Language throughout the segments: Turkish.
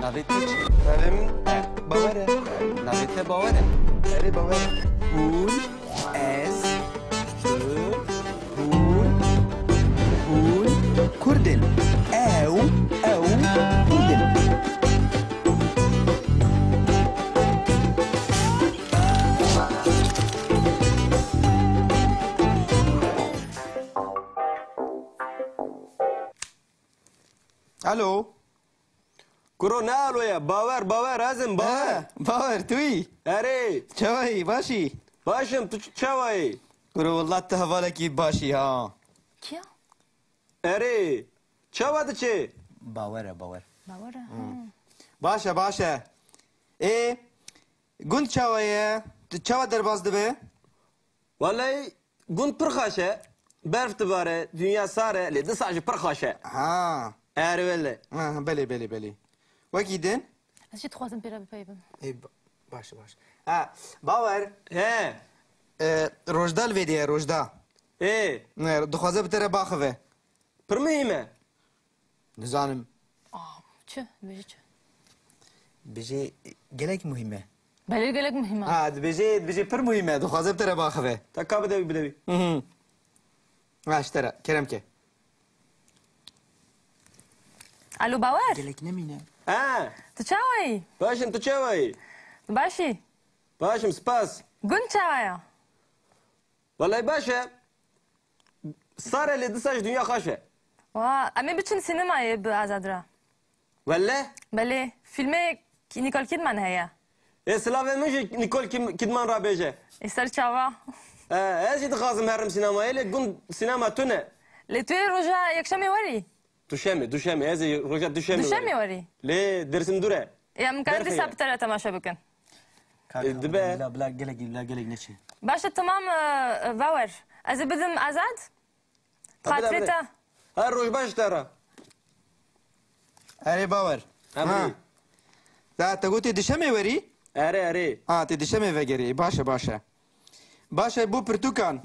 Navê te çi? Navê min Bawer e. Navê te bawer e? Erê Bawer e. Hûn, ez, tu, hûn, Kurdin. Ew, Kurdin. Alo. Kuro ne aloya? Bawer ezim bawer. Bawer tuî. Erê, Çavayî başî. başım tu çavayê. Kuro wallah te hevalekî başî ha. Kia? Erê, çava diçe? Bawer e, bawer. Bawara. Baş e baş e. Gund çavayê. Tu çawa derbas dibe? Vallahi gund pir xweş e. Berf dibare, dünya sar e, lê disa jî pir xweş e. Ha. Erê wele. Ha belê. Wekî din? Ez jî dixwazim pêra bipeyvim. Baş. Ha Bawer. He, Rojda li vê diye rojda. Dixwaze bi te re baxive. pir mühim e. Nizanim. Çi? Bêjî çi? Bijê gelek muhîm e. Belê gelek mühim e. Ha dibêjê pir muhîm e. Dixwaze bi te re baxive. Ta ka bidewî. Ha ji te re keremke. Alo Bawer? Gelek nemîne. He, Tu çawayî? başım tu çavayê. Tu başî? Başım spas. Gund çawaya? Vallahi baş e. Sar e lê disa jî dünya xweş e. Wa em ê biçin sînemayê bi Azadra. Wele? Belê, filmê Nicole Kidman heye. Slavê min jî Nicole Kidman rabêje. Ê ser çawa. Ez jî dixwazim herim sînemayê lê gund sînema tune. Lê tu ê roja yekşemê werî? Duşemê. Ez ê roja duşemê Duşemê werim. werî? Lê dersim dur e. Em karin Berfê dîsa ye. bi te re temaşe bikin. Dibe. Bila gelek neçe? Baş e tamam Bawer. Ez ê bidim Azad? Xatirê te. Her roj baş tara. Erê Bawer. Emrî. Da te gotê dişemê werî? Erê. Ha tê dişemê vegerî. Baş e. Baş e bû pirtûkan.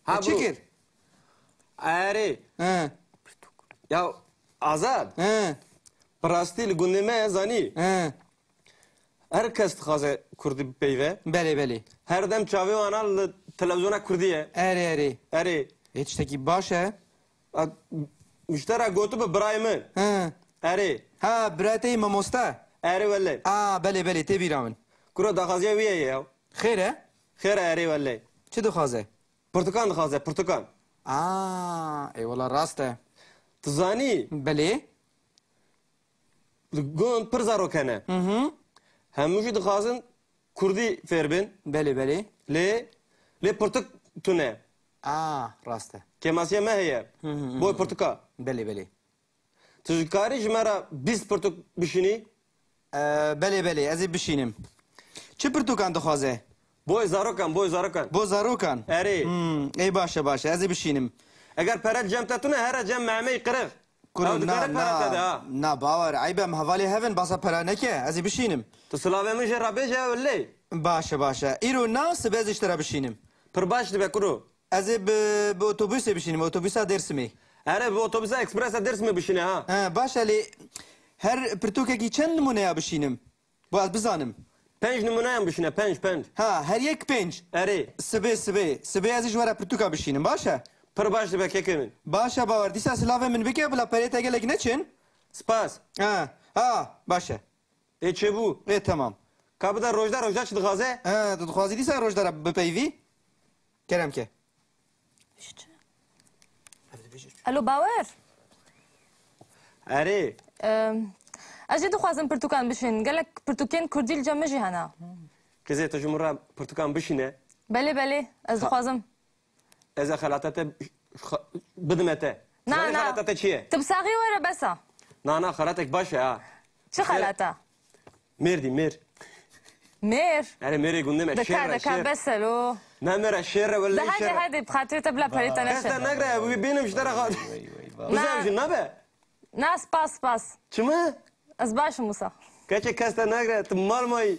Ha Çi kir? Erê. He. Ya Azad. He. Rastî li gundê me zanî. He. Her kes dixwaze Kurdî bipeyve. Belê. Her dem çavê wan li televizyona Kurdî ye. Erê. Erê. Hiç tiştekî baş e. Müştera gotu bi birayê min. He. Erê. Ha biratê mamosta. Erê wele. Belê tê bîra min. Kuro daxwaziya wî ye ya. Xêr e? Xêr e erê wele. Çi dixwaze? Pirtukan dixwaze pirtukan. Eyvallah rast e. Tu zanî Belê? gund pir zarok hene. Hemû jî dixwazin Kurdî fêr bin. Belê. Lê pirtuk tune. Rast e. Kemasiye me heye. Boy pirtuka. Belê. Tu ji karî ji me re 20 pirtuk bişînî. Belê ez ê bişînim. Çi pirtûkan dixwaze? Boy zarokan. Bo zarokan. Erê. Ey baş e ez ê bişînim. Eger pere cem te tune here cem memeyî qiriq. Na Bawer eyb em hevalê hevin basa pera neke ez ê bişînim. Tu silavê min jê rabêje wele. Baş e. Îro na sibez ji te re bişînim. Pir baş dibe kuro. Ez ê bi otobüsê bişînim, otobüsa Dêrsimê. Erê bi otobüsa ekspresa Dêrsimê bişîne ha. Baş e lê her pirtûkekî çend numuneya bişînim? Bu ez bizanim. 5 numuneyan bişîne 5. Her yek 5. Erê. Sibê ez ê ji we re pirtûka bişînim baş e? Pir baş dibe kekê min. Baş e Bawer dîsa silavê min bike bila perê te gelek neçin? Spas. Baş e. Ê çêbû. Tamam. Ka bide rojda çi dixwaze? Tu dixwazî dîsa roj de bipeyvî? Keremke. Alo Bawer? Erê. Ez jî dixwazim pirtûkan bişin. Gelek pirtûkên Kurdî li cem me jî hene. Kızê tu ji min re pirtukan bişîne. Belê ez dixwazim. Ez ê xelata te bidime te. Na Xelata te çi ye? Tu bi saxî were besa. Na xelatek baş e ha. Çi xelata? Mêr. Mêr. Erê mêrê gundê me Dika beselo. Ne mêre şêr wele Hadi bi xatirê te bila perê te Kesta neşe. negre bînim ji te re Bizem jî nabe. Na spas. Çi mi? Ez başim wisa. Keçê kesta negre tu mal mayî.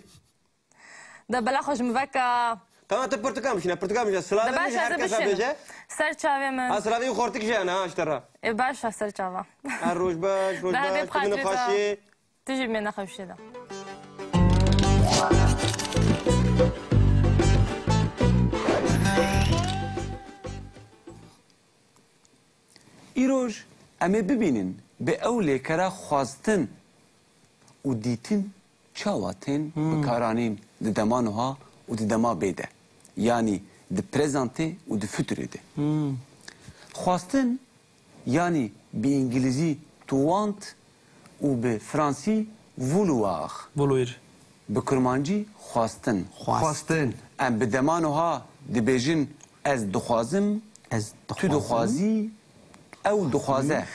Da bela xwe ji min veka. Tamam tu pirtukan bişîne Silavê min Da baş jî her ez kesa bişin. bêje. Ser çavê min. Ha silavê xortik jî hene ha ji te re. Ê baş ser çava. Her roj baş Da hevê tu min xatirê te. xweşî. تجي من نخوش ده ایروژ امی ببینین به اول کرا خواستن و دیتن چاواتن بکارانین د دمانوها و د دما بیده یعنی د پرزنته و د فوتوره ده خواستن یعنی به انگلیزی توانت و به فرانسی vouloir Vouloir. به کرمانجی خواستن خواستن ام به دمانوها دبیجن از دخوازم از تو دخوازی او دخوازه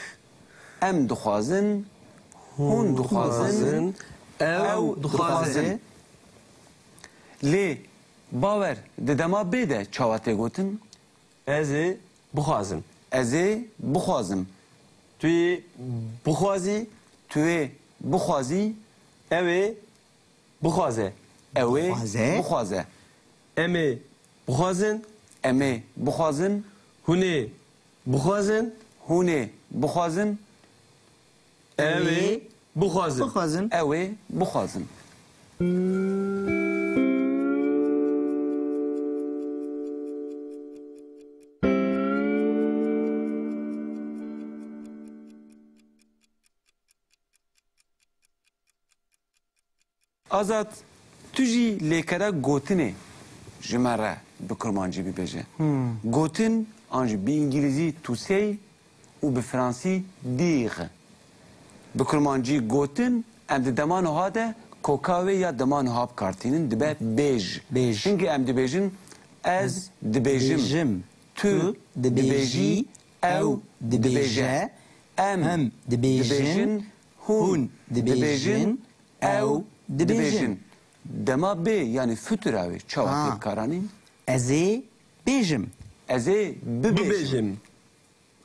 ام دخوازن هون دخوازن او دخوازن لی باور ددما بیده چاواته گوتن Ez ê bixwazim. ازی بخوازم Tu yê bixwazî, توی بخوازی ew ê bixwaze. اوی بخوازه؟ بخوازه Em ê bixwazin, امی بخوازن hûn ê bixwazin, هونه بخوازن ew ê bixwazin. بخوازن اوی بخوازن آزاد تو جی لیکره گوتنه جمره به کرمانجی بی بجه گوتن آنج به انگلیزی تو سی و به فرانسی دیغ به کرمانجی گوتن ام ده دمان ها ده کوکاوی یا دمان ها بکارتینن دبه بیج بیج. چونکه ام دبیجن از دبیجم بیجم. تو دبیجی او دبیجه ام دبیجن هون دبیجن او دبیجن دما بی یعنی فتراوی چاواتی Ha. بکارانین ازی بیجم ازی ببیجم Bibêjim.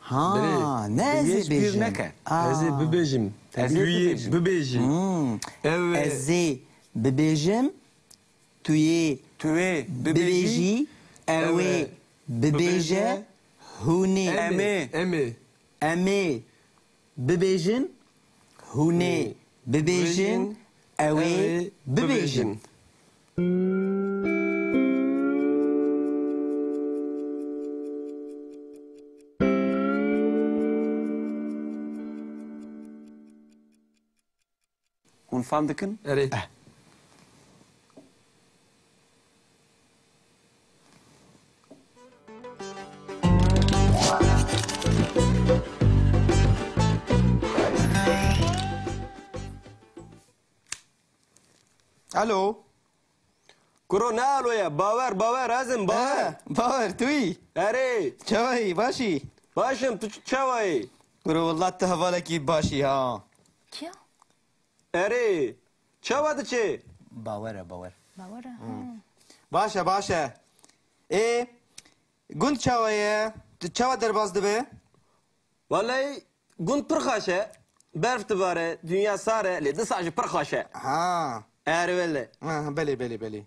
ha ne Hiç ezi bir بیجم neke. Ez ê bibêjim. Ez Tu ê yê bibêjim. bibêjî. Ew ê ezi bibêjim tu yê توی bibêjî ew ê Evet. bibêje hûnê em ê em ê em ê bibêjin hûnê bibêjin ew ê bibêjin اون فهم دکن Erê. الو Kuro ne aloya? Bawer ezim bawer. باور توی Erê. چای باشی Başım tu çavayê. برو والله تو حوالکی باشی ها كيا Erê. Çava diçe. باوره باور باورة باشه باشه ای گند چاوایه چاوا درباز دبه Vallahi gund pir xweş e. Berf dibare, dünya sare, lê di sac pir xweş e. ها Eğer öyle. بله بله بله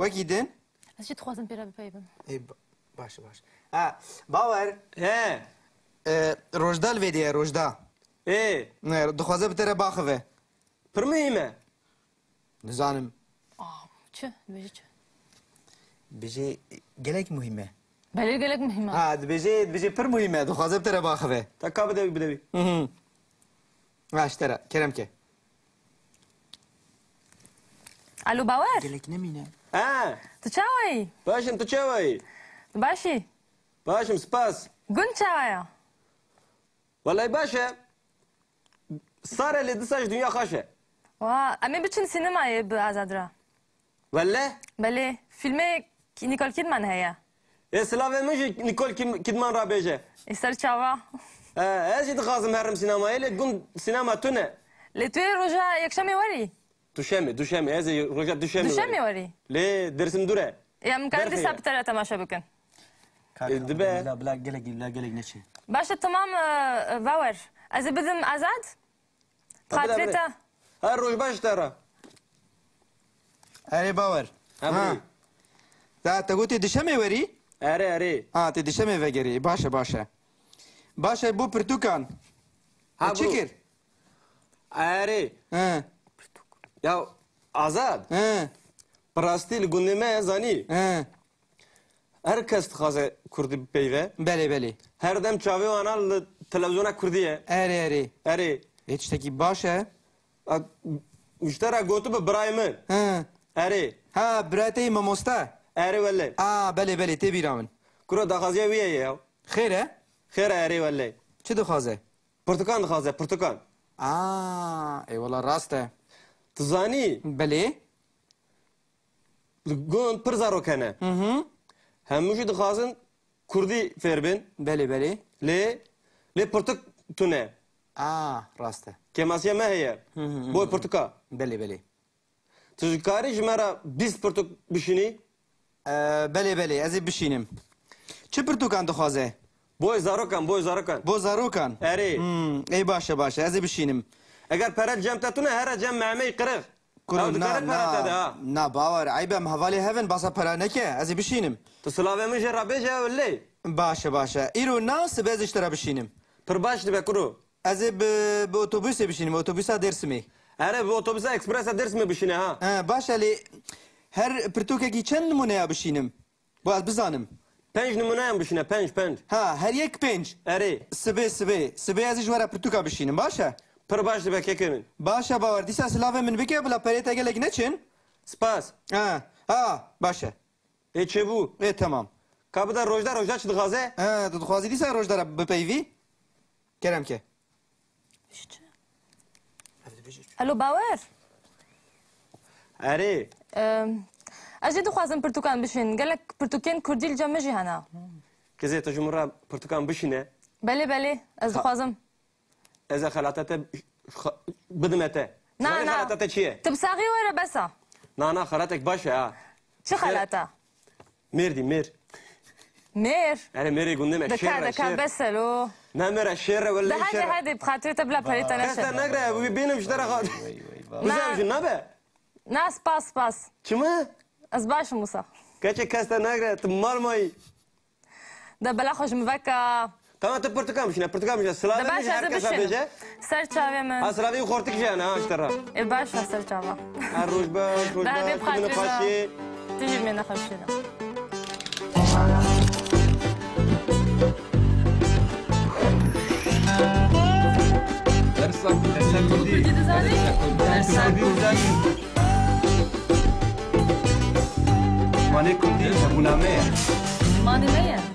وکی دن از چی تخوازم پیرا بپیبم ای باشه باشه ها باور He. روجدال ویدیه روجدا نه دخوازه بتره باخوه Pir mühim e. نزانم چه بیجی چه بجی گلک مهمه بله گلک مهمه ها بجی پر مهمه دخوازه بتره باخوه Takka bidevi. ها اشتره کرم که الو باور گلک نمینه He. تو چاوی Başım tu çavayê. باشی Başım spas. گون چاویا Vallahi baş e. Sare lê di sac dünya xweş e. و امی بچین سینمایی به آزاد را Velle. بله فیلم کی نیکول کیدمن هیا Slavê min jî Nicole Kidman rabêje. ایستر چاوا Ez jî dixwazim herim sînemayê lê gund sînema tu ne. لی توی روژا یکشمی وری Duşemê. Ez ê roja duşemê. دوشمی وری Lê dersim dur e. یا ممکن دی برخی. سبتره تماشا بکن دبه. بلا بلا گلگ نچه باشه تمام باور از بدم آزاد خاطرتا Her roj baş tara. اری باور Emrî. دا تا گوتی دشمه وری Erê. ها تی دشمه وگری باشه باشه باشه بو پرتوکان Ha, چیکر Erê. ها Ya Azad, He. parastil gundime zani. He. Herkes dixwaze Kurdî bipeyve. Belê belê. Her dem çavê wana li televizyona Kurdî ye. Erê erê. Erê. Hiç tiştekî baş e? Müştera gotu bi birayê min. He. Erê. Ha birateyî mamosta. Erê wele. Belê belê tê bîra min. Kuro daxwaziya wî ye ya. Xêr e? Xêr e erê wele. Çi dixwaze? Pirtukan dixwaze, pirtukan. Eyvallah rast e. Tu zanî Belê? li gund pir zarok hene. Hı hı. Hemû jî dixwazin Kurdî fêr bin. Belê belê. Lê pirtuk tune. Rast e. Kemasiya me heye. Boy pirtuka. Belê belê. Tu ji karî ji me re 20 pirtuk bişînî. Belê belê ez ê bişînim. Çi pirtûkan dixwaze? Boy zarokan, boy zarokan. Bo zarokan. Erê. Ey başa başa ez ê bişînim. Eger pere cem te tune here cem memeyî qiriq. Kurun Na pere te de ha. na bawer eybe em hevalê hevin basa pera neke ez ê bişînim. Tu silavê min jê rabêje wellê. Başa başa. Îro na sibez ji te re bişînim. Pir baş dibe kuru. Ez ê bi otobüsê bişînim, otobüsa Dêrsimê. Erê bi otobüsa ekspresa Dêrsimê bişîne ha. Başa lê her pirtûkekî çend numuneya bişînim? Bu ez bizanim. 5 numuneyan bişîne, 5. Her yek pênc. Erê. Sibê ez ê ji were pirtûka bişînim, başa? Pir baş dibe kekê min. Başa bawer, dîsa silavê min bike bila perê te gelek neçin? Spas. Başa. Ê çêbû. Tamam. Ka bide rojda çi dixwaze? Tu dixwazî dîsa roj dere bipeyvî? Kerem ke. الو باور Erê. اجي دخوازم برتقال بشين قال لك برتقال كردي الجمجي هنا Kızê tu ji min re pirtukan bişîne. بلي بلي از دخوازم Ez ê xelata te bidime te. نا Zanî نا xelata te çi ye? تبصاغي ورا بسا Na xelatek baş e ha. شو خلاتا Mêr dî mêr. مير Erê mêrê gundê me دكا şêr re دكا şêr. بسلو Ne mêre şêr re ده wellê هذه şêr re. هذه بخاطر تبلا بريتا Keste نشر negre wî bênim ji te re xwe. Bizem jî nabe. ناس باس باس Çima? از باش موسى Keçê keste negre tu mal mayî. ده بلا خوش مفكا Tamam tu pirtukan bişîne, pirtukan bişîne. ده Silavê min باش jî از herkes بشين bêje. سر چاوي من Ha silavê xortik jî hene ha ji te re. اي باش سر چاوا Her roj baş, roj ده هذه baş, tu bine بخاطر xweşî. تجي من خمشينا ماني كردي ابو نامه ماني مية